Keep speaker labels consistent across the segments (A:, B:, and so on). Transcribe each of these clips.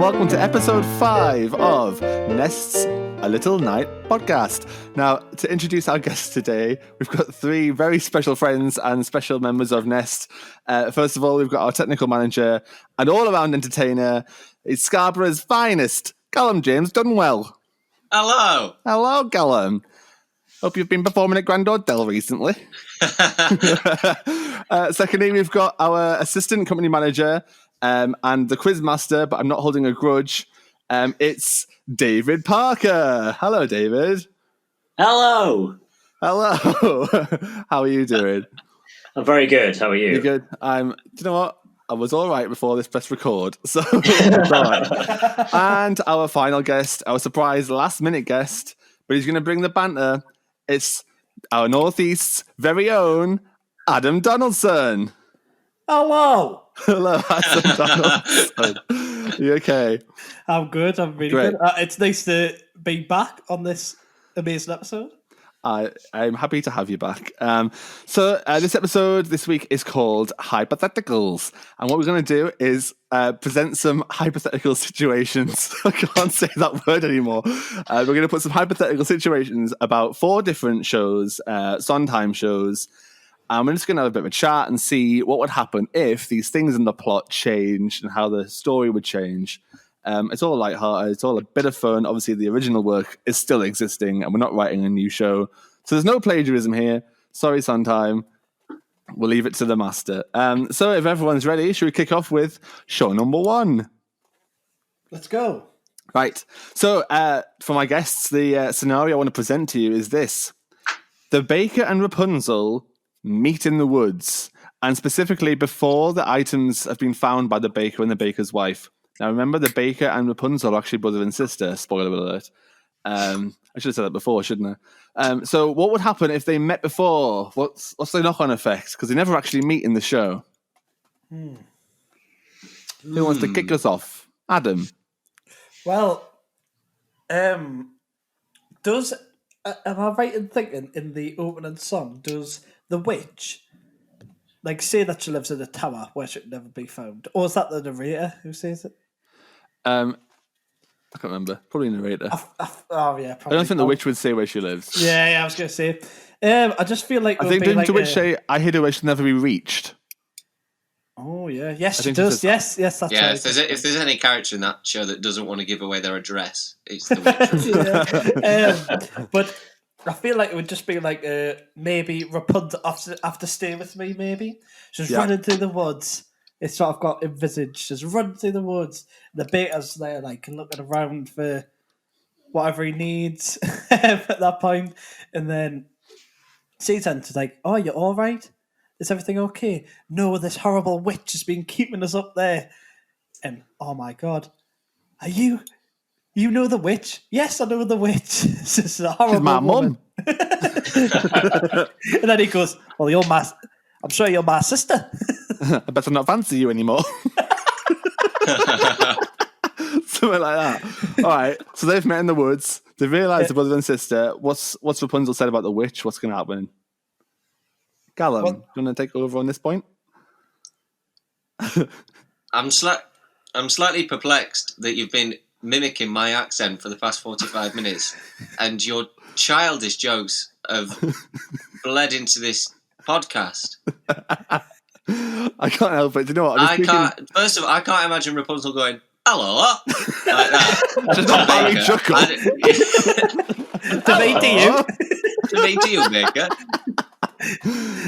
A: welcome to episode 5 of Nest's A Little Night podcast. Now, to introduce our guests today, we've got 3 very special friends and special members of Nest. First of all, we've got our technical manager and all-around entertainer. It's Scarborough's finest, Callum James Dunwell.
B: Hello.
A: Hello, Callum. Hope you've been performing at Grand Hotel recently. Secondly, we've got our assistant company manager and the quiz master, but I'm not holding a grudge. It's David Parker. Hello, David.
C: Hello.
A: Hello. How are you doing?
C: I'm very good. How are you?
A: You're good. Do you know what? I was all right before this press record, so it's all right. And our final guest, our surprise last-minute guest, but he's going to bring the banter. It's our Northeast's very own Adam Donaldson.
D: Hello.
A: Hello, Adam Donaldson. You okay?
D: I'm good. I'm really
A: Great.
D: good. It's nice to be back on this amazing episode.
A: I'm happy to have you back. So this episode this week is called Hypotheticals. And what we're going to do is present some hypothetical situations. I can't say that word anymore. We're going to put some hypothetical situations about 4 different shows, Sondheim shows. And we're just going to have a bit of a chat and see what would happen if these things in the plot changed and how the story would change. It's all lighthearted. It's all a bit of fun. Obviously, the original work is still existing, and we're not writing a new show. So there's no plagiarism here. Sorry, Sondheim. We'll leave it to the master. So if everyone's ready, should we kick off with show number 1?
D: Let's go.
A: Right. So for my guests, the scenario I want to present to you is this. The baker and Rapunzel meet in the woods, and specifically before the items have been found by the baker and the baker's wife. Now, remember, the baker and Rapunzel are actually brother and sister. Spoiler alert. I should have said that before, shouldn't I? So what would happen if they met before? What's the knock-on effect? Because they never actually meet in the show. Who wants to kick us off? Adam.
D: Well, am I right in thinking in the opening song, does the witch say that she lives in a tower where she'd never be found? Or is that the narrator who says it?
A: I can't remember. Probably narrator.
D: Oh, yeah.
A: I don't think the witch would say where she lives.
D: Yeah, I was going to say. I just feel like...
A: I think didn't the witch say, I hid her where she'll never be reached?
D: Oh, yeah. Yes, she
A: she
D: does.
A: says
D: Yes, that's
B: Yeah,
D: right.
B: if there's any character in that show that doesn't want to give away their address, it's the witch.
D: But I feel like it would just be maybe Rapunzel after Stay With Me, maybe. She's running through the woods. It's sort of got envisaged. She's running through the woods. The baker's there, looking around for whatever he needs at that point. And then sees her and she's like, oh, you all right? Is everything okay? No, this horrible witch has been keeping us up there. And, oh my God, are you... You know the witch? Yes, I know the witch. This is a horrible
A: She's my
D: woman.
A: mum.
D: And then he goes, well, I'm sure you're my sister.
A: I better not fancy you anymore. Something like that. All right. So they've met in the woods. They realise the brother and sister. What's Rapunzel said about the witch? What's going to happen? Callum, do you want to take over on this point?
B: I'm slightly perplexed that you've been mimicking my accent for the past 45 minutes, and your childish jokes have bled into this podcast.
A: I can't help it. Do you know what?
B: First of all, I can't imagine Rapunzel going, hello, like that.
A: Just a Barry chuckle.
D: To me,
B: To you, Baker.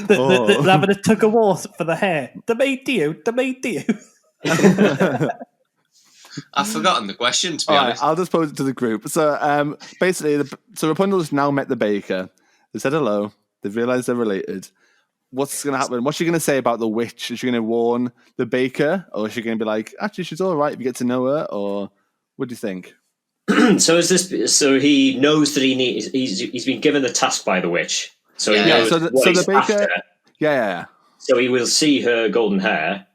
D: They're having a tug of war for the hair. To me, to you.
B: I've forgotten the question, to be honest.
A: Right, I'll just pose it to the group. So basically, Rapunzel's now met the baker. They said hello. They've realised they're related. What's going to happen? What's she going to say about the witch? Is she going to warn the baker? Or is she going to be like, actually, she's all right if you get to know her? Or what do you think?
C: So he knows that he's been given the task by the witch. So he knows what he's
A: the baker...
C: after.
A: Yeah.
C: So he will see her golden hair.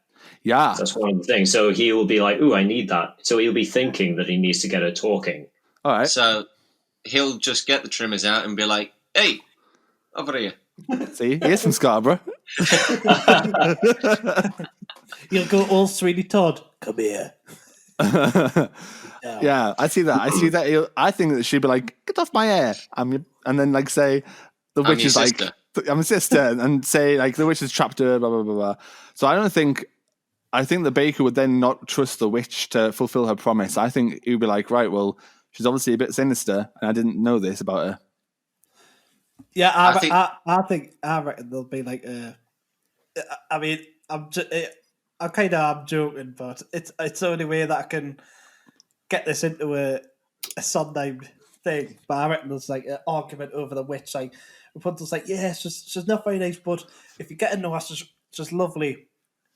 A: Yeah.
C: That's one of the things. So he will be like, ooh, I need that. So he'll be thinking that he needs to get her talking.
A: All right.
B: So he'll just get the trimmers out and be like, hey, over here.
A: See, he is from Scarborough.
D: You'll go all Sweeney Todd. Come here.
A: Yeah, I see that. I think that she'd be like, "Get off my hair," and then like say the witch is like, "I'm a sister," and say like the witch has trapped her. Blah blah blah blah. So I think the baker would then not trust the witch to fulfill her promise. I think he'd be like, "Right, well, she's obviously a bit sinister, and I didn't know this about her."
D: Yeah, I reckon there'll be like I mean, I'm joking, but it's the only way that I can get this into a Sondheim thing. But I reckon there's like an argument over the witch. Like Rapunzel's like, yeah, she's not very nice, but if you get to know her, she's lovely.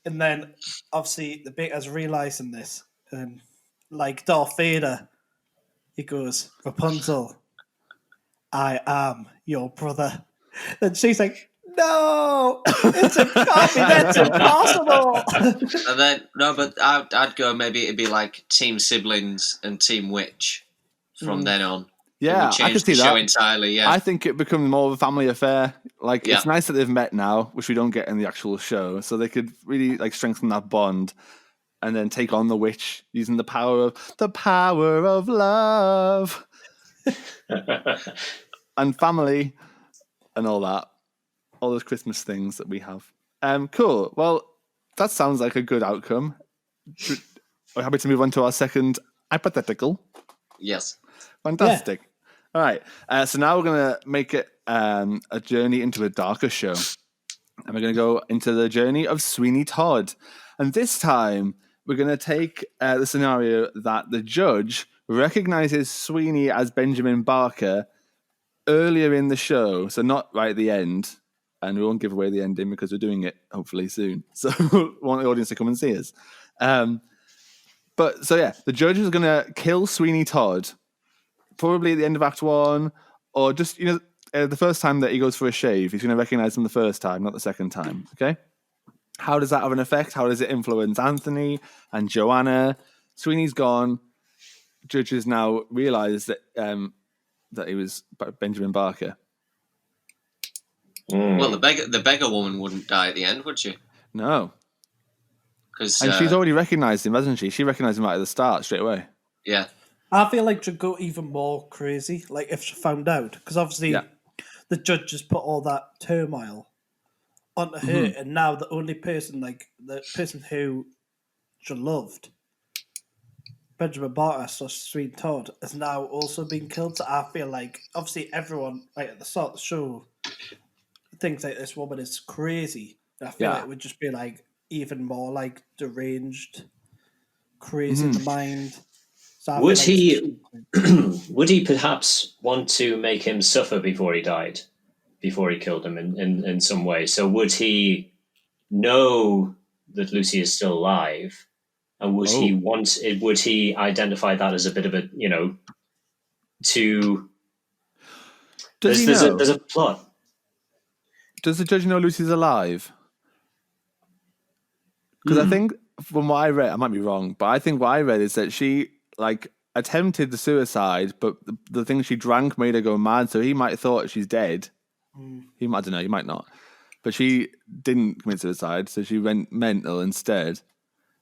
D: And then obviously the baker's realising this, and like Darth Vader, he goes, Rapunzel, I am your brother. And she's like, no, that's impossible.
B: And then but I'd go maybe it'd be like Team Siblings and Team Witch from then on.
A: Yeah, I could see that.
B: Show entirely. Yeah,
A: I think it becomes more of a family affair. Like it's nice that they've met now, which we don't get in the actual show, so they could really like strengthen that bond, and then take on the witch using the power of love and family and all that. All those Christmas things that we have. Cool. Well, that sounds like a good outcome. We're happy to move on to our second hypothetical.
B: Yes.
A: Fantastic. Yeah. All right. So now we're going to make it a journey into a darker show. And we're going to go into the journey of Sweeney Todd. And this time, we're going to take the scenario that the judge recognizes Sweeney as Benjamin Barker earlier in the show. So not right at the end. And we won't give away the ending because we're doing it hopefully soon. So we want the audience to come and see us. The judge is going to kill Sweeney Todd probably at the end of Act 1, or just, the first time that he goes for a shave, he's going to recognize him the first time, not the second time. Okay? How does that have an effect? How does it influence Anthony and Joanna? Sweeney's gone. Judge has now realized that that he was Benjamin Barker.
B: Well, the beggar woman wouldn't die at the end, would she?
A: No.
B: And
A: she's already recognised him, hasn't she? She recognised him right at the start, straight away.
B: Yeah.
D: I feel like she'd go even more crazy, like if she found out, because obviously the judge just put all that turmoil onto her, and now the only person, like the person who she loved, Benjamin Barker, so Sweeney Todd, has now also been killed. So I feel like obviously everyone, like at the start of the show, thinks like this woman is crazy. I feel like it would just be like even more like deranged, crazy in the mind. So
C: would he perhaps want to make him suffer before he died, before he killed him in some way? So would he know that Lucy is still alive, and would he identify that as a bit of a there's a plot.
A: Does the judge know Lucy's alive? Because I think from what I read, I might be wrong, but I think what I read is that she attempted the suicide, but the thing she drank made her go mad, so he might have thought she's dead. I don't know, he might not. But she didn't commit suicide, so she went mental instead.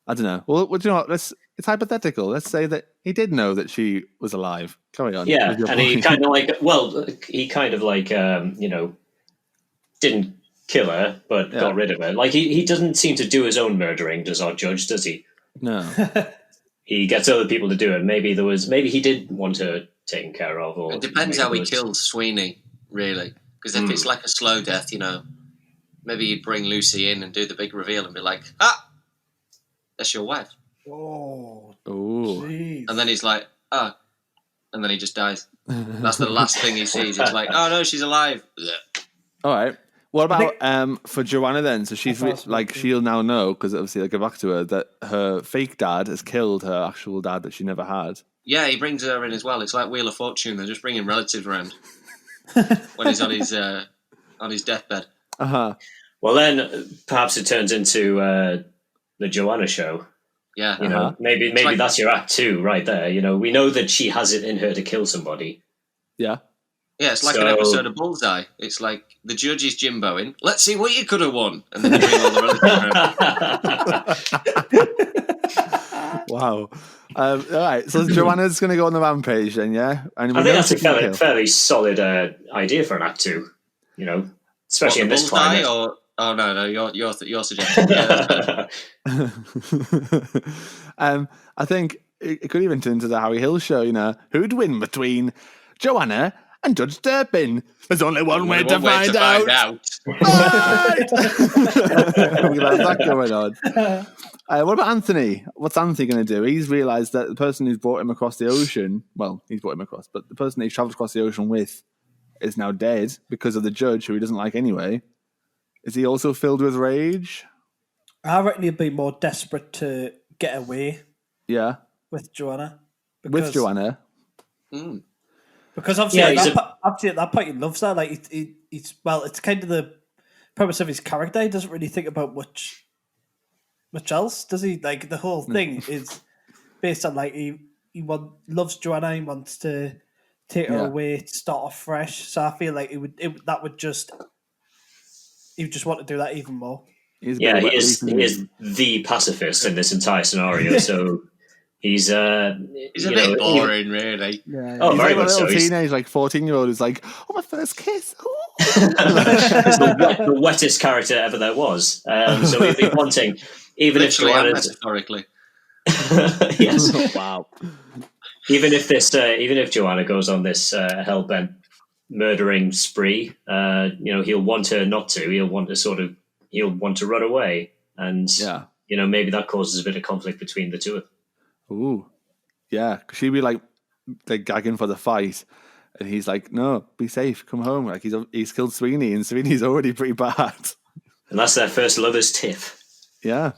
A: I don't know. Well, do you know what? It's hypothetical. Let's say that he did know that she was alive. Carry on.
C: Yeah, and he kind of didn't kill her, but got rid of her. Like, he doesn't seem to do his own murdering, does our judge, does he?
A: No.
C: He gets other people to do it. Maybe he did want her taken care of. Or
B: it depends how he kills Sweeney, really. Because if it's like a slow death, maybe you'd bring Lucy in and do the big reveal and be like, that's your wife.
D: Oh.
A: Geez.
B: And then he's like, and then he just dies. That's the last thing he sees. It's like, oh no, she's alive.
A: All right. What about for Joanna then? So she's she'll now know, because obviously they'll go back to her, that her fake dad has killed her actual dad that she never had.
B: Yeah, he brings her in as well. It's like Wheel of Fortune. They're just bringing relatives around when he's on his deathbed.
C: Well, then perhaps it turns into the Joanna show.
B: Yeah.
C: Maybe that's your act 2 right there. We know that she has it in her to kill somebody.
A: Yeah.
B: Yeah, it's like an episode of Bullseye. It's like the judge is Jimboing. Let's see what you could have won, and then you bring all the relatives around.
A: Wow. All right, so Joanna's going to go on the rampage then, yeah? And
C: I think that's a fairly solid idea for an Act 2, especially in this
B: bullseye
C: climate.
B: Oh no, you're suggesting. Yeah,
A: I think it could even turn into the Harry Hill show, who'd win between Joanna and Judge Turpin? There's only one way to find out. Right! We have that going on. What about Anthony? What's Anthony going to do? He's realised that the person who's brought him across the ocean, well, he's brought him across, but the person he's travelled across the ocean with is now dead because of the judge, who he doesn't like anyway. Is he also filled with rage?
D: I reckon he'd be more desperate to get away.
A: Yeah.
D: With Joanna.
A: With Joanna.
D: Because obviously, at that point, he loves her. Like, it's kind of the premise of his character. He doesn't really think about much else, does he? Like, the whole thing is based on, like, he loves Joanna. He wants to take her away, start off fresh. So I feel like he would just want to do that even more.
C: He is the pacifist in this entire scenario. So he's a
B: bit boring, really.
A: Yeah.
C: Oh,
A: he's
C: very
A: like
C: much so.
A: Teenage, like 14-year-old, who's like, "Oh, my first kiss."
C: He's the wettest character ever there was. So we'd be wanting, even
B: literally
C: if Joanna,
B: metaphorically.
C: Yes.
A: Wow.
C: Even if Joanna goes on this hell-bent murdering spree, he'll want her not to. He'll want to run away, and maybe that causes a bit of conflict between the two of them.
A: Ooh, yeah. 'Cause she'd be like gagging for the fight, and he's like, "No, be safe, come home." Like he's killed Sweeney, and Sweeney's already pretty bad.
C: And that's their first lovers' tiff.
A: Yeah,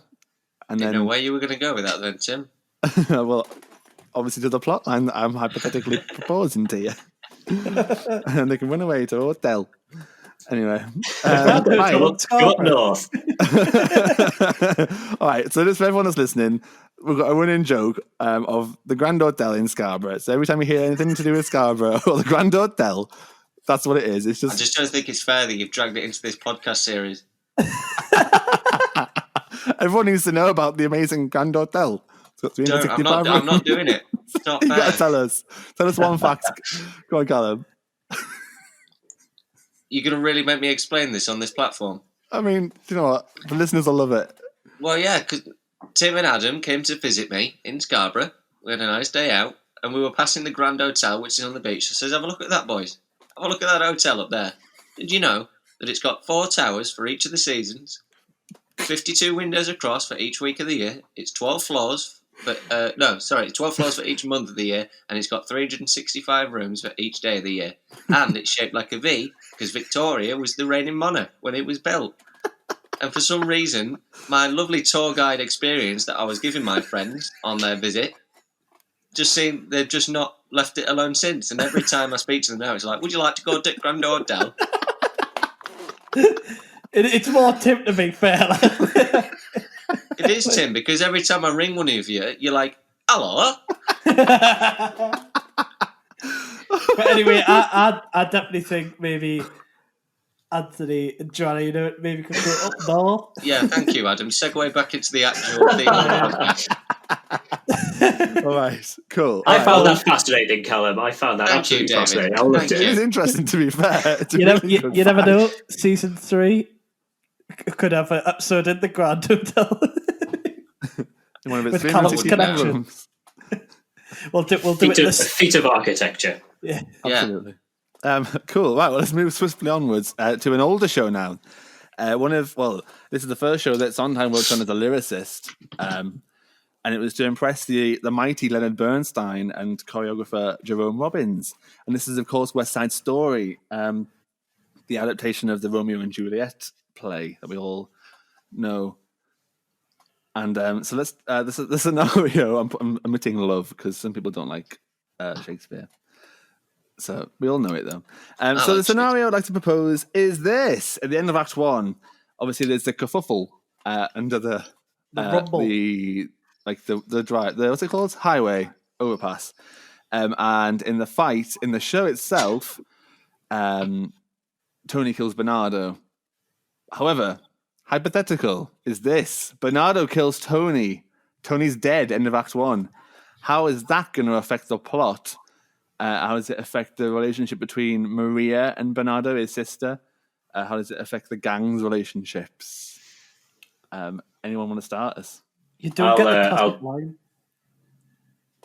A: and then
B: where you were going to go with that, then, Tim?
A: Well, obviously to the plot line that I'm hypothetically proposing to you. And they can run away to a hotel. Anyway,
C: go up north.
A: All right, so just for everyone that's listening, we've got a running joke of the Grand Hotel in Scarborough. So every time you hear anything to do with Scarborough or the Grand Hotel, that's what it is. It's just...
B: I just don't think it's fair that you've dragged it into this podcast series.
A: Everyone needs to know about the amazing Grand Hotel.
B: I'm not doing it. It's not fair.
A: You gotta tell us one fact. Go on, Callum.
B: You're going to really make me explain this on this platform?
A: I mean, you know what? The listeners will love it.
B: Well, yeah, because Tim and Adam came to visit me in Scarborough. We had a nice day out, and we were passing the Grand Hotel, which is on the beach. I says, "Have a look at that, boys. Have a look at that hotel up there. Did you know that it's got 4 towers for each of the seasons, 52 windows across for each week of the year, it's 12 floors... 12 floors for each month of the year, and it's got 365 rooms for each day of the year. And it's shaped like a V, because Victoria was the reigning monarch when it was built. And for some reason, my lovely tour guide experience that I was giving my friends on their visit, they've just not left it alone since. And every time I speak to them now, it's like, "Would you like to go to Grand Hotel?"
D: It's more Tim, to be fair.
B: It is, Tim, because every time I ring one of you, you're like, "Hello."
D: But anyway, I definitely think maybe Anthony and Joanna, maybe could go up north.
B: Yeah, thank you, Adam. Segue back into the actual thing of the podcast.
A: All right, cool.
C: I found that fascinating, Callum. I found that absolutely fascinating. I loved it.
A: It was interesting, to be fair.
D: You never know. Season 3 could have an episode in the Grand Hotel.
A: With
D: Callum's connection. We'll do it.
C: A feat of architecture.
D: Yeah,
A: absolutely. Cool. Right. Well, let's move swiftly onwards to an older show now. This is the first show that Sondheim worked on as a lyricist, and it was to impress the mighty Leonard Bernstein and choreographer Jerome Robbins. And this is, of course, West Side Story, the adaptation of the Romeo and Juliet play that we all know. And so let's the scenario. I'm omitting love because some people don't like Shakespeare. So we all know it though. So the scenario I'd like to propose is this: at the end of Act 1, obviously there's the kerfuffle under the
D: rumble,
A: the drive, what's it called? Highway overpass. And in the fight in the show itself, Tony kills Bernardo. However, hypothetical is this: Bernardo kills Tony Tony's dead, end of Act 1. How is that going to affect the plot? How does it affect the relationship between Maria and Bernardo, his sister? How does it affect the gang's relationships? Anyone want to start us?
D: You do get the classic line.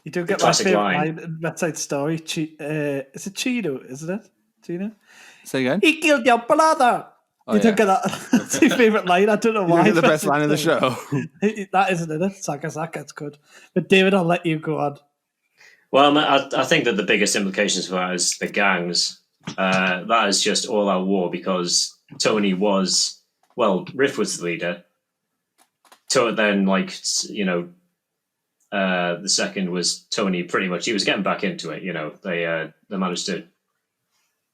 D: You do get my favourite line in West Side Story. It's a Chino, isn't it? Chino?
A: Say again?
D: He killed your brother! You don't get that. That's your favourite line. I don't know why.
A: The best line of the show.
D: That isn't in it. So I guess that gets good. But David, I'll let you go on.
C: Well, I think that the biggest implications for that is the gangs. That is just all-out war because Tony was... Well, Riff was the leader. Then, the second was Tony. Pretty much, he was getting back into it. They managed to.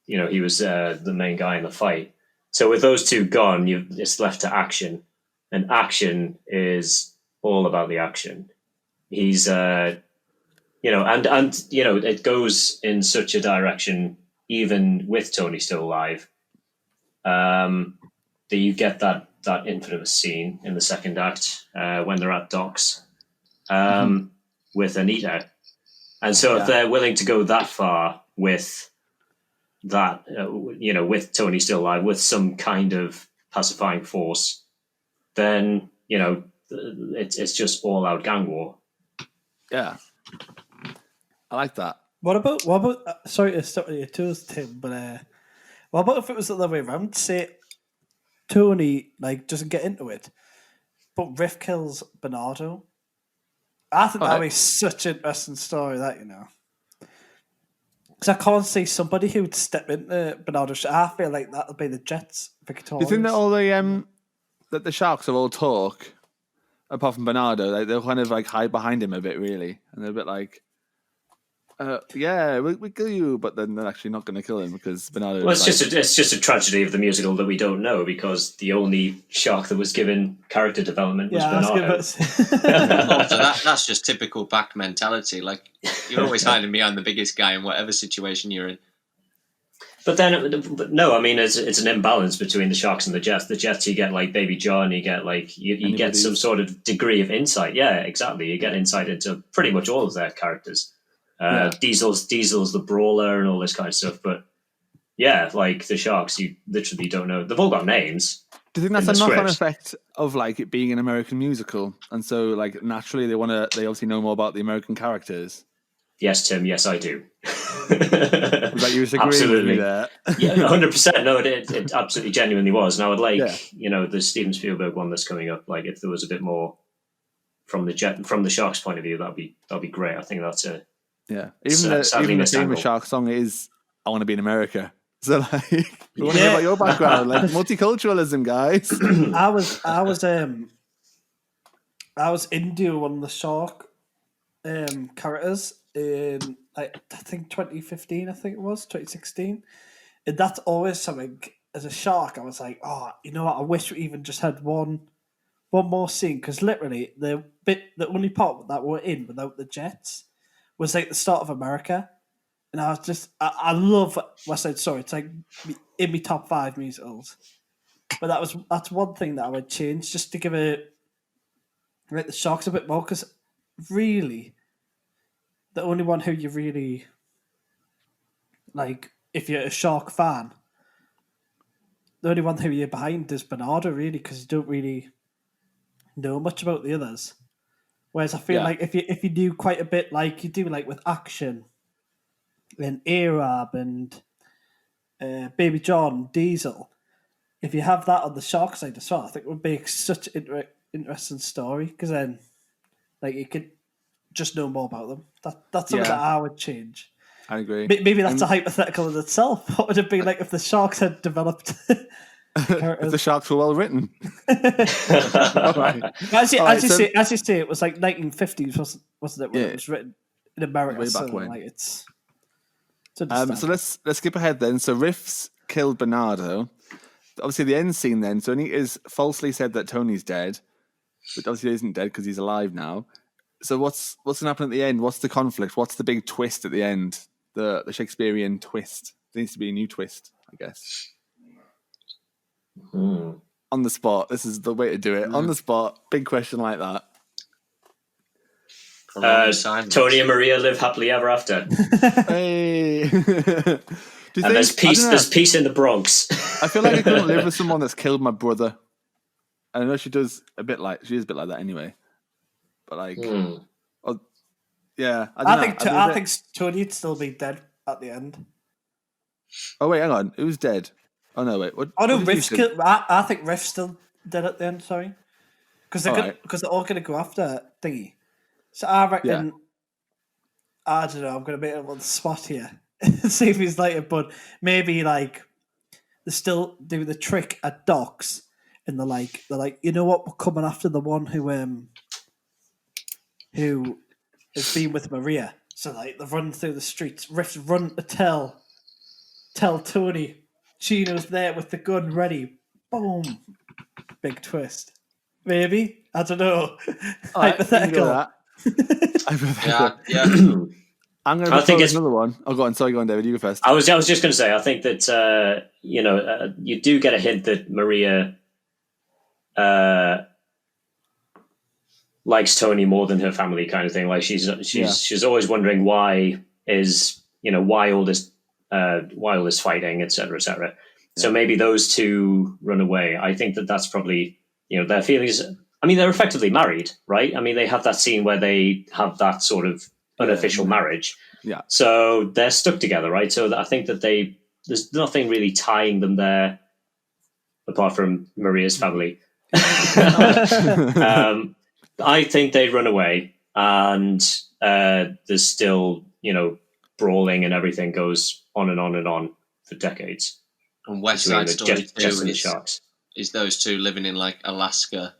C: He was the main guy in the fight. So with those two gone, it's left to action, and action is all about the action. He's, it goes in such a direction, even with Tony still alive, that you get that infamous scene in the second act when they're at docks with Anita. And so if they're willing to go that far with that, with Tony still alive, with some kind of pacifying force, then, it's just all out gang war.
A: Yeah. I like that.
D: What about sorry to stop your toes, Tim, but what about if it was the other way around? Say Tony doesn't get into it, but Riff kills Bernardo. I think that would be such an interesting story, because I can't see somebody who would step into Bernardo. I feel like that would be the Jets victorious.
A: Do you think that all that the Sharks are all talk, apart from Bernardo, they'll kind of hide behind him a bit, really, and they're a bit like, we kill you, but then they're actually not going to kill him because Bernardo.
C: Well, it's just a tragedy of the musical that we don't know because the only shark that was given character development was Bernardo.
B: So that's just typical back mentality. Like you're always hiding behind the biggest guy in whatever situation you're in.
C: But then, no, I mean, it's an imbalance between the Sharks and the Jets. The Jets, you get Baby John, you get you get some sort of degree of insight. Yeah, exactly. You get insight into pretty much all of their characters. Diesel's the brawler and all this kind of stuff. But yeah, the Sharks, you literally don't know. They've all got names.
A: Do you think that's a knock-on effect of it being an American musical, and so naturally they obviously know more about the American characters?
C: Yes, Tim. Yes, I do.
A: Was you was agreeing with me there?
C: Yeah, 100%. No, it absolutely genuinely was, and I would the Steven Spielberg one that's coming up. If there was a bit more from the Sharks' point of view, that'd be great. I think that's a
A: even the famous Shark song is "I Want to Be in America." So we want to hear about your background, multiculturalism, guys.
D: I was into one of the Shark characters in I think 2015, I think it was 2016, and that's always something. As a Shark, I was like, oh, you know what? I wish we even just had one more scene because literally the only part that we're in without the Jets was the start of America, and I was just I love West Side Story. It's in my top 5 musicals, but that's one thing that I would change just to give it the Sharks a bit more because really. The only one who you really if you're a Shark fan, the only one who you're behind is Bernardo, really, because you don't really know much about the others. Whereas I feel if you do quite a bit, you do with Action and Arab and Baby John, Diesel, if you have that on the Shark side as well, I think it would be such an interesting story because then, you could. Just know more about them. That's something that I would change.
A: I agree.
D: Maybe that's a hypothetical in itself. What would it be like if the Sharks had developed?
A: If the Sharks were well written.
D: Right. As you say, it was 1950s, wasn't it? When it was written in America.
A: Way back when.
D: It's
A: so let's skip ahead then. So Riff's killed Bernardo. Obviously, the end scene then. So Anita's falsely said that Tony's dead, but obviously he isn't dead because he's alive now. So what's going to happen at the end? What's the conflict? What's the big twist at the end? The Shakespearean twist. There needs to be a new twist, I guess. On the spot. This is the way to do it. On the spot. Big question like that.
B: Prolonged silence.
C: Tony and Maria live happily ever after.
A: Hey.
C: And there's peace. There's peace in the Bronx.
A: I feel like I couldn't live with someone that's killed my brother. I know she is a bit like that anyway. But like, yeah,
D: I think Tony'd still be dead at the end.
A: Oh wait, hang on, who's dead? Oh no, wait.
D: Oh no, Riff's killed. I think Riff's still dead at the end. Sorry, because they're all going to go after Thingy. So I reckon. Yeah. I don't know. I'm going to make it on the spot here. See if he's later, but maybe like they still do the trick at docks, and they're like, you know what, we're coming after the one who has been with Maria. So like they run through the streets. Riff's run to tell Tony. Chino's there with the gun ready. Boom, big twist. Maybe, I don't know. Hypothetical.
B: Yeah.
A: I'm going to propose another one. Oh, go on. Sorry, go on, David. You go first.
C: I was just going to say, I think that you do get a hint that Maria likes Tony more than her family, kind of thing. Like she's always wondering why all this fighting, etc., etc. Yeah. So maybe those two run away. I think that's probably their feelings. I mean, they're effectively married, right? I mean, they have that scene where they have that sort of unofficial marriage.
A: Yeah.
C: So they're stuck together, right? So I think that there's nothing really tying them there apart from Maria's family. I think they run away, and there's still, brawling, and everything goes on and on and on for decades.
B: And West Side Story 2
C: is
B: those two living in like Alaska.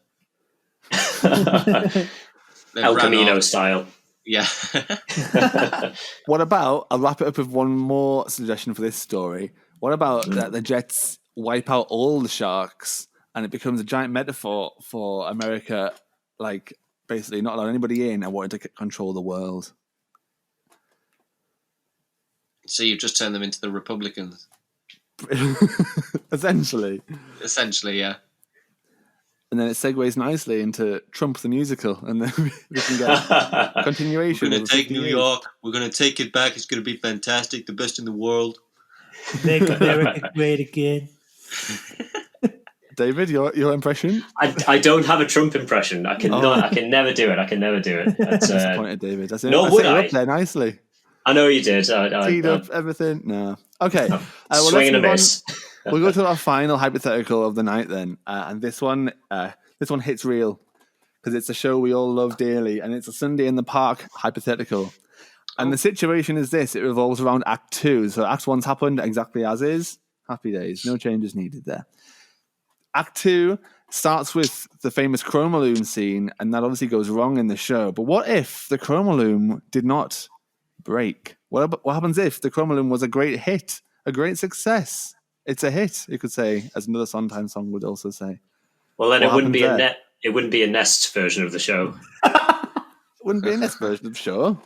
C: El Camino style.
B: Yeah.
A: What about, I'll wrap it up with one more suggestion for this story. What about that the Jets wipe out all the sharks and it becomes a giant metaphor for America, like basically not allowing anybody in and wanting to control the world?
B: So you've just turned them into the Republicans.
A: Essentially,
B: yeah.
A: And then it segues nicely into Trump the musical, and then we can get a continuation.
B: We're going to take New York. We're going to take it back. It's going to be fantastic. The best in the world.
D: Make America great again.
A: David, your impression?
C: I don't have a Trump impression. I can never do it. That's
A: disappointed, David. That's
C: no, would I?
A: Up there nicely.
C: I know you did.
A: Teed up everything. No. Okay.
C: Swing and a miss.
A: We'll go to our final hypothetical of the night then, and this one hits real because it's a show we all love dearly, and it's a Sunday in the Park hypothetical. And the situation is this: it revolves around Act 2. So Act 1's happened exactly as is. Happy days, no changes needed there. Act 2 starts with the famous chroma loom scene, and that obviously goes wrong in the show. But what if the chroma loom did not break? What happens if the chroma loom was a great hit, a great success? It's a hit, you could say, as another Sondheim song would also say.
C: Well, then it wouldn't be a Nest version of the show.
A: Wouldn't be a Nest version of the show.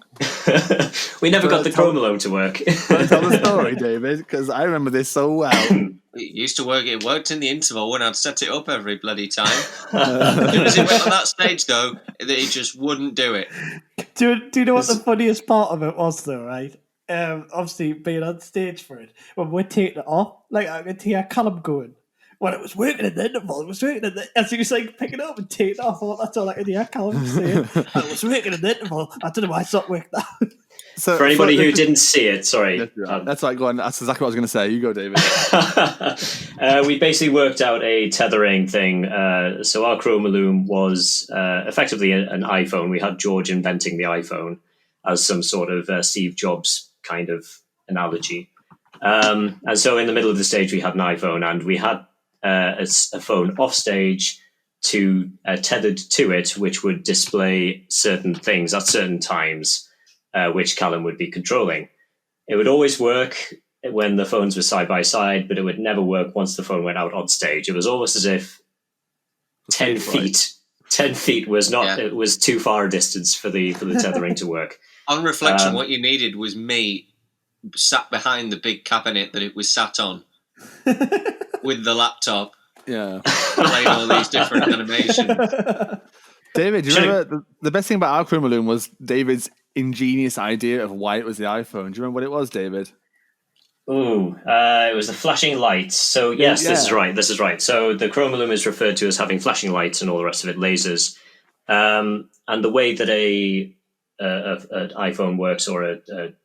C: We never got the chroma loom to work.
A: Tell the story, David, because I remember this so well.
B: It used to work. It worked in the interval when I'd set it up every bloody time. As soon as it went on that stage, though, it just wouldn't do it.
D: Do you know what the funniest part of it was, though, right? Obviously being on stage for it, when we're taking it off, like I could hear Callum going, when it was working in the interval, as he was like picking it up and taking it off, that's all I could hear Callum saying. It was working in the interval. I don't know why it's not worked out.
C: So, for anybody who didn't see it, sorry.
A: That's right, go on. That's exactly what I was going to say. You go, David.
C: We basically worked out a tethering thing. So our chroma loom was effectively an iPhone. We had George inventing the iPhone as some sort of Steve Jobs kind of analogy. And so in the middle of the stage, we had an iPhone, and we had a phone off stage tethered to it, which would display certain things at certain times, which Callum would be controlling. It would always work when the phones were side by side, but it would never work once the phone went out on stage. It was almost as if 10 feet was not, it was too far a distance for the tethering to work.
B: On reflection, what you needed was me sat behind the big cabinet that it was sat on with the laptop.
A: Yeah.
B: Playing all these different animations.
A: David, do you remember the best thing about our Chrome Loom was David's ingenious idea of why it was the iPhone. Do you remember what it was, David?
C: It was the flashing lights. So yes,
A: Yeah.
C: this is right. So the chromalum is referred to as having flashing lights and all the rest of it, lasers. And the way that an iPhone works or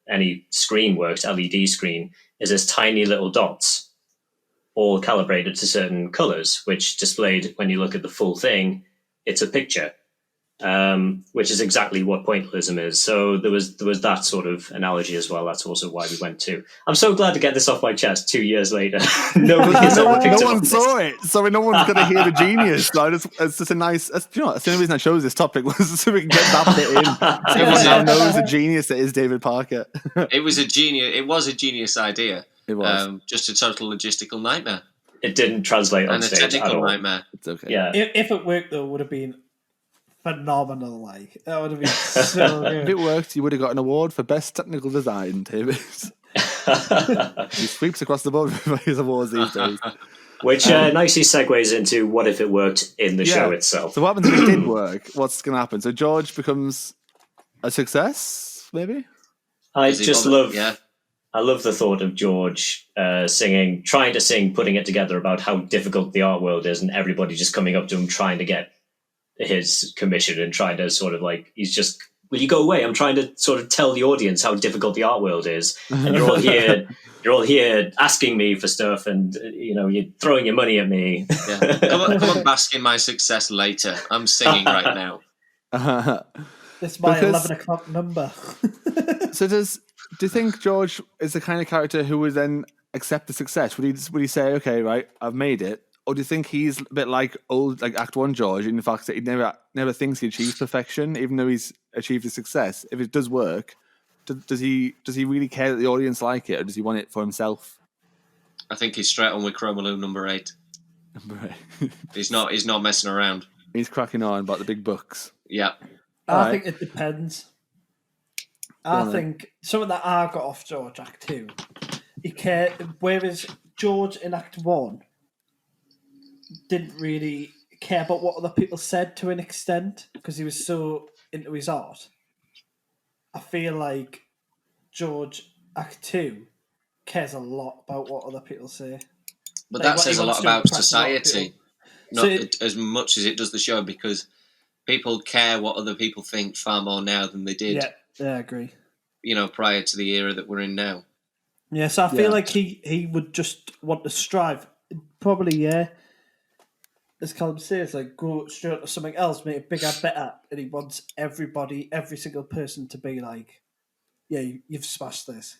C: any screen works, LED screen, is as tiny little dots, all calibrated to certain colors, which displayed when you look at the full thing, it's a picture. Which is exactly what pointillism is. So there was that sort of analogy as well. That's also why we went to. I'm so glad to get this off my chest 2 years later. Nobody has ever picked
A: no
C: up
A: one
C: on
A: saw
C: this.
A: it, so no one's going to hear the genius. So it's just a nice. That's the only reason I chose this topic was so we can get that bit in. So everyone now knows the genius that is David Parker.
B: It was a genius idea.
A: It was
B: just a total logistical nightmare.
C: It didn't translate on
B: And a
C: stage at
B: technical
C: all.
B: nightmare.
A: It's okay.
C: Yeah.
D: If it worked, though, it would have been phenomenal. Like, that would have been so
A: If
D: good.
A: it worked, you would have got an award for best technical design, David. He sweeps across the board with his awards these days.
C: Which nicely segues into what if it worked in the show itself.
A: So what happens if it did work? What's going to happen? So George becomes a success, maybe?
C: I
B: Does he
C: just
B: bother?
C: love.
B: Yeah.
C: I love the thought of George trying to sing, putting it together about how difficult the art world is, and everybody just coming up to him trying to get his commission and trying to sort of like, he's just, will you go away? I'm trying to sort of tell the audience how difficult the art world is, and you're all here asking me for stuff, and you're throwing your money at me.
B: Yeah. Come on, bask in my success later. I'm singing right now.
D: It's my
A: Because-
D: 11 o'clock number.
A: So do you think George is the kind of character who would then accept the success? Would he say, okay, right, I've made it? Or do you think he's a bit like Act 1 George in the fact that he never thinks he achieves perfection, even though he's achieved a success? If it does work, does he really care that the audience like it, or does he want it for himself?
B: I think he's straight on with Chromaloom number 8.
A: Right.
B: He's not messing around.
A: He's cracking on about the big bucks.
B: Yeah.
D: I
A: Right.
D: think it depends. I think something that I got off George Act 2, he cared, whereas George in Act 1 didn't really care about what other people said to an extent because he was so into his art. I feel like George Act 2 cares a lot about what other people say.
B: But
D: Like,
B: that
D: what
B: says
D: he
B: a
D: wants
B: lot
D: to
B: about
D: impress a lot of
B: society,
D: people.
B: not as much as it does the show, because people care what other people think far more now than they did,
D: Yeah, I agree.
B: Prior to the era that we're in now.
D: Yeah, so I feel like he would just want to strive. Probably, as Callum says, like go straight to something else, make it bigger, better, and he wants every single person to be like, yeah, you've smashed this.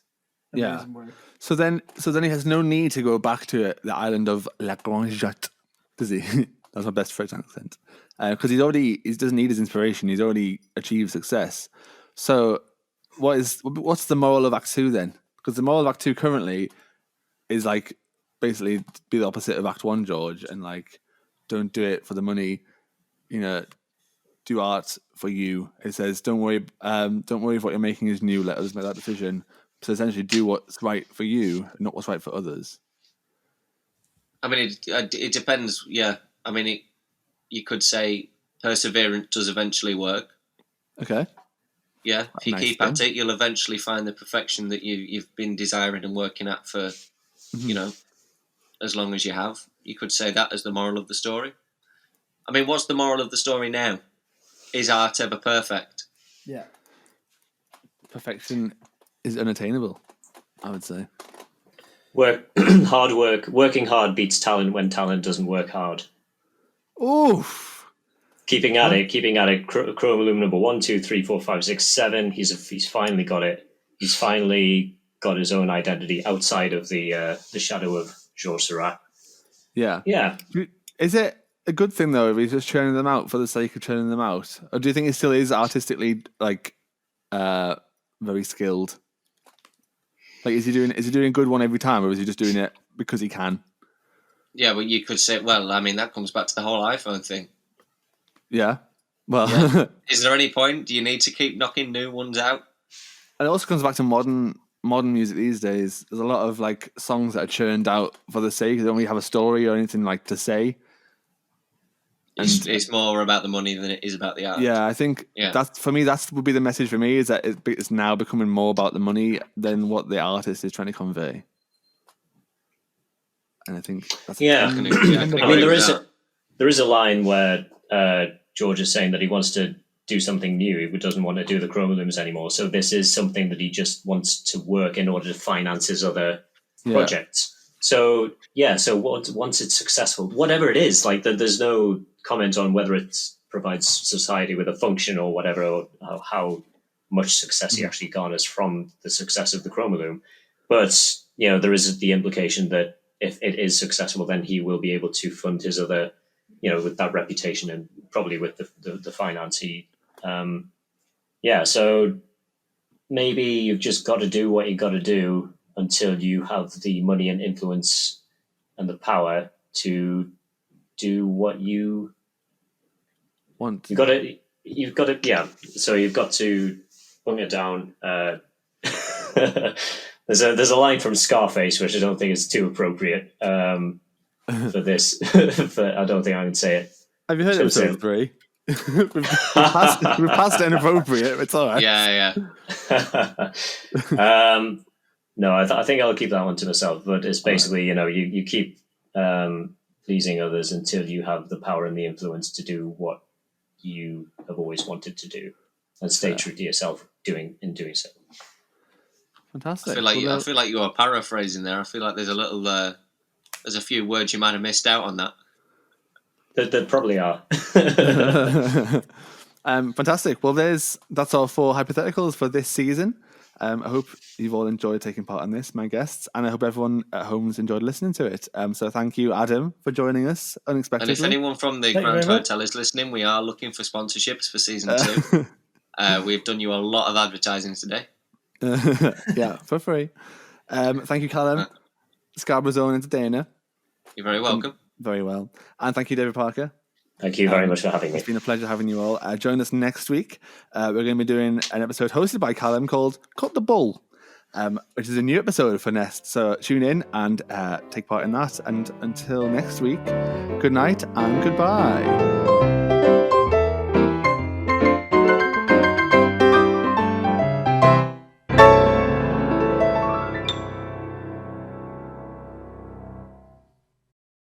A: Yeah.
D: Amazing work.
A: So then he has no need to go back to the island of La Grangette, does he? That's my best French accent. Because he doesn't need his inspiration. He's already achieved success. So what's the moral of Act 2 then? Because the moral of Act 2 currently is like basically be the opposite of Act 1, George, and like don't do it for the money. Do art for you. It says don't worry if what you're making is new. Let others make that decision. So essentially, do what's right for you, not what's right for others.
B: I mean, it depends. Yeah, I mean, you could say perseverance does eventually work.
A: Okay.
B: Yeah, if you
A: Nice
B: keep
A: thing.
B: at it, you'll eventually find the perfection that you've been desiring and working at for, as long as you have. You could say that as the moral of the story. I mean, what's the moral of the story now? Is art ever perfect?
D: Yeah.
A: Perfection is unattainable, I would say.
C: Working hard beats talent when talent doesn't work hard.
A: Oof.
C: Keeping at it. Chromaloom number 1, 2, 3, 4, 5, 6, 7. He's finally got it. He's finally got his own identity outside of the shadow of Georges Seurat.
A: Yeah.
C: Yeah.
A: Is it a good thing though if he's just churning them out for the sake of churning them out, or do you think he still is artistically like very skilled? Like, is he doing a good one every time, or is he just doing it because he can?
B: Yeah, but you could say, well, I mean, that comes back to the whole iPhone thing.
A: Yeah. Well,
B: Yeah. Is there any point? Do you need to keep knocking new ones out?
A: and it also comes back to modern music these days. There's a lot of like songs that are churned out for the sake they don't really have a story or anything like to say.
B: It's more about the money than it is about the art.
A: Yeah, I think that's for me. That would be the message for me, is that it's now becoming more about the money than what the artist is trying to convey. And I think that's
C: I mean, there is a line where George is saying that he wants to do something new. He doesn't want to do the chroma looms anymore. So this is something that he just wants to work in order to finance his other projects. So once it's successful, whatever it is, like there's no comment on whether it provides society with a function or whatever, or how much success he actually garners from the success of the chroma loom. But there is the implication that if it is successful, then he will be able to fund his other, with that reputation and probably with the finance. So maybe you've just got to do what you got to do until you have the money and influence and the power to do what you
A: want.
C: You've got to. So you've got to bung it down. There's a line from Scarface, which I don't think is too appropriate for this. I don't think I can say it.
A: Have you heard episode 3? we've passed inappropriate. It's all right.
B: Yeah.
C: No, I think I'll keep that one to myself. But it's basically, you keep pleasing others until you have the power and the influence to do what you have always wanted to do, and stay true to yourself in doing so.
A: Fantastic.
B: I feel like you are paraphrasing there. I feel like there's a little, there's a few words you might have missed out on that.
C: There probably are.
A: Fantastic. Well, that's all for Hypotheticals for this season. I hope you've all enjoyed taking part in this, my guests, and I hope everyone at home has enjoyed listening to it. So thank you, Adam, for joining us unexpectedly.
B: And if anyone from the Grand Hotel is listening, we are looking for sponsorships for season 2. We've done you a lot of advertising today.
A: Yeah, for free. Thank you, Callum, Scarborough's own entertainer.
B: You're very welcome.
A: Very well. And thank you, David Parker.
C: Thank you very much for having me.
A: It's been a pleasure having you all. Join us next week. We're going to be doing an episode hosted by Callum called Cut the Bull, which is a new episode for Nest. So tune in and take part in that. And until next week, good night and goodbye.